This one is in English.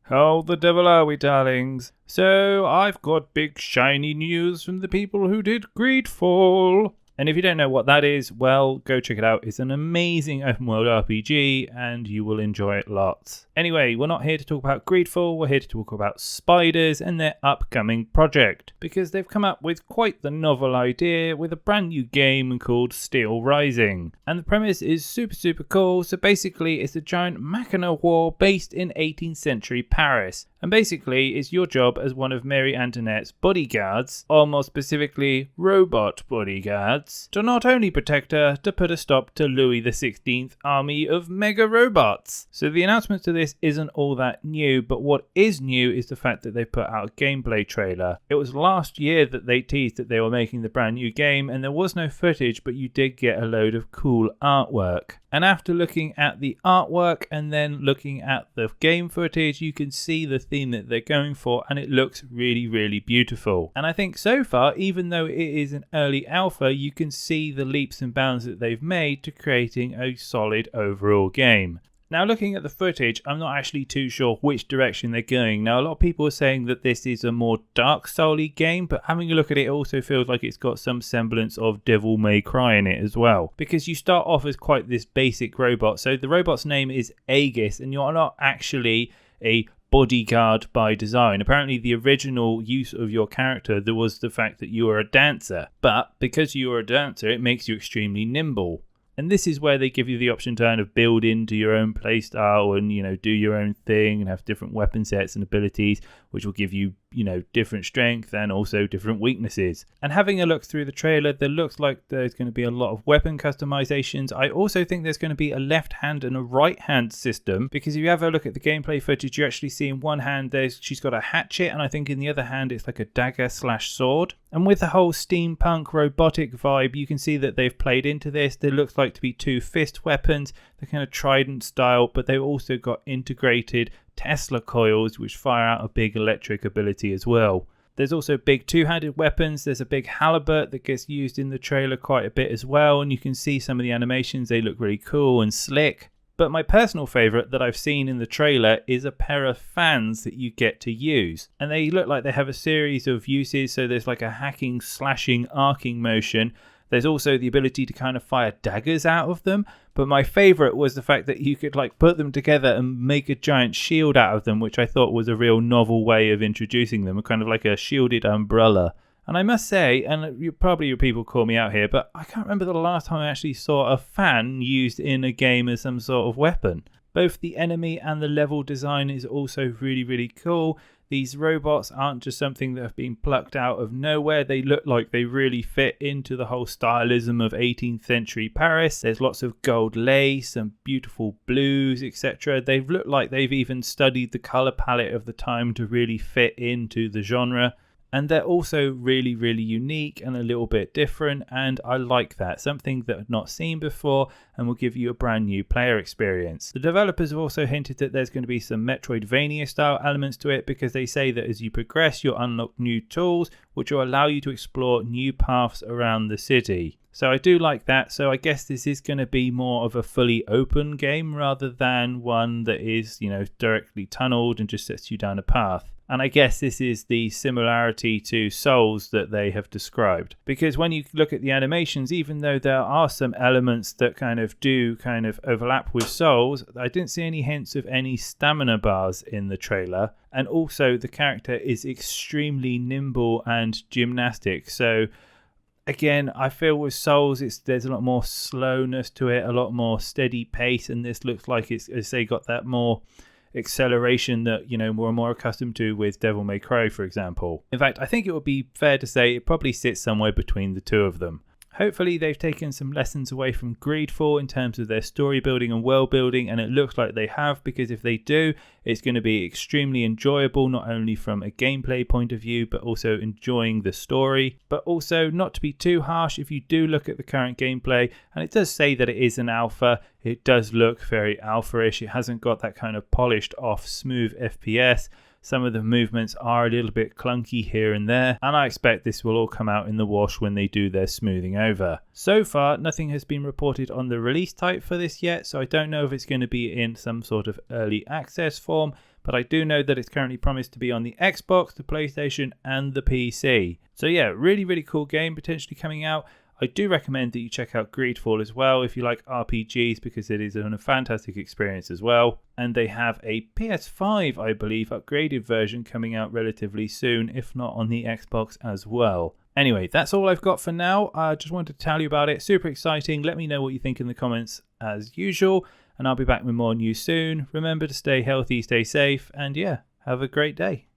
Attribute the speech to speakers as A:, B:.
A: How the devil are we, darlings? So, I've got big shiny news from the people who did Greedfall. And if you don't know what that is, well, go check it out. It's an amazing open world RPG and you will enjoy it lots. Anyway, we're not here to talk about Greedfall, we're here to talk about spiders and their upcoming project. Because they've come up with quite the novel idea with a brand new game called Steelrising. And the premise is super cool. So basically it's a giant Machina war based in 18th century Paris. And basically it's your job as one of Mary Antoinette's bodyguards, or more specifically robot bodyguards, to not only protect her, to put a stop to Louis XVI's army of mega robots. So the announcement to this isn't all that new, but what is new is the fact that they put out a gameplay trailer. It was last year that they teased that they were making the brand new game, and there was no footage, but you did get a load of cool artwork. And after looking at the artwork and then looking at the game footage, you can see the theme that they're going for, and it looks really beautiful. And I think so far, even though it is an early alpha, you can see the leaps and bounds that they've made to creating a solid overall game. Now, looking at the footage, I'm not actually too sure which direction they're going. Now, a lot of people are saying that this is a more Dark Souls-y game, but having a look at it, it also feels like it's got some semblance of Devil May Cry in it as well. Because you start off as quite this basic robot. So the robot's name is Aegis, and you're not actually a bodyguard by design. Apparently the original use of your character, there was the fact that you were a dancer. But because you are a dancer, it makes you extremely nimble. And this is where they give you the option to kind of build into your own playstyle and, do your own thing and have different weapon sets and abilities, which will give you, different strength and also different weaknesses. And having a look through the trailer, there looks like there's going to be a lot of weapon customizations. I also think there's going to be a left hand and a right hand system, because if you have a look at the gameplay footage, you actually see in one hand she's got a hatchet, and I think in the other hand it's like a dagger/sword. And with the whole steampunk robotic vibe, you can see that they've played into this. There looks like to be two fist weapons, they're kind of trident style, but they've also got integrated Tesla coils which fire out a big electric ability as well. There's also big two-handed weapons. There's a big halberd that gets used in the trailer quite a bit as well, and you can see some of the animations, they look really cool and slick. But my personal favourite that I've seen in the trailer is a pair of fans that you get to use. And they look like they have a series of uses, so there's like a hacking, slashing, arcing motion. There's also the ability to kind of fire daggers out of them. But my favourite was the fact that you could put them together and make a giant shield out of them, which I thought was a real novel way of introducing them, kind of like a shielded umbrella. And I must say, and your people call me out here, but I can't remember the last time I actually saw a fan used in a game as some sort of weapon. Both the enemy and the level design is also really cool. These robots aren't just something that have been plucked out of nowhere. They look like they really fit into the whole stylism of 18th century Paris. There's lots of gold lace, some beautiful blues, etc. They've looked like they've even studied the colour palette of the time to really fit into the genre. And they're also really unique and a little bit different, and I like that. Something that I've not seen before and will give you a brand new player experience. The developers have also hinted that there's going to be some Metroidvania style elements to it, because they say that as you progress you'll unlock new tools which will allow you to explore new paths around the city. So I do like that. So I guess this is going to be more of a fully open game rather than one that is, directly tunneled and just sets you down a path. And I guess this is the similarity to Souls that they have described. Because when you look at the animations, even though there are some elements that kind of overlap with Souls, I didn't see any hints of any stamina bars in the trailer. And also the character is extremely nimble and gymnastic. So again, I feel with Souls, there's a lot more slowness to it, a lot more steady pace. And this looks like it's got that more acceleration that we're more accustomed to with Devil May Cry, for example. In fact, I think it would be fair to say it probably sits somewhere between the two of them. Hopefully they've taken some lessons away from Greedfall in terms of their story building and world building, and it looks like they have, because if they do, it's going to be extremely enjoyable, not only from a gameplay point of view, but also enjoying the story. But also, not to be too harsh, if you do look at the current gameplay, and it does say that it is an alpha, it does look very alpha-ish. It hasn't got that kind of polished off smooth FPS. Some of the movements are a little bit clunky here and there, and I expect this will all come out in the wash when they do their smoothing over. So far, nothing has been reported on the release type for this yet, so I don't know if it's going to be in some sort of early access form, but I do know that it's currently promised to be on the Xbox, the PlayStation, and the PC. So yeah, really, really cool game potentially coming out. I do recommend that you check out Greedfall as well if you like RPGs, because it is a fantastic experience as well. And they have a PS5, I believe, upgraded version coming out relatively soon, if not on the Xbox as well. Anyway, that's all I've got for now. I just wanted to tell you about it. Super exciting. Let me know what you think in the comments as usual, and I'll be back with more news soon. Remember to stay healthy, stay safe, and yeah, have a great day.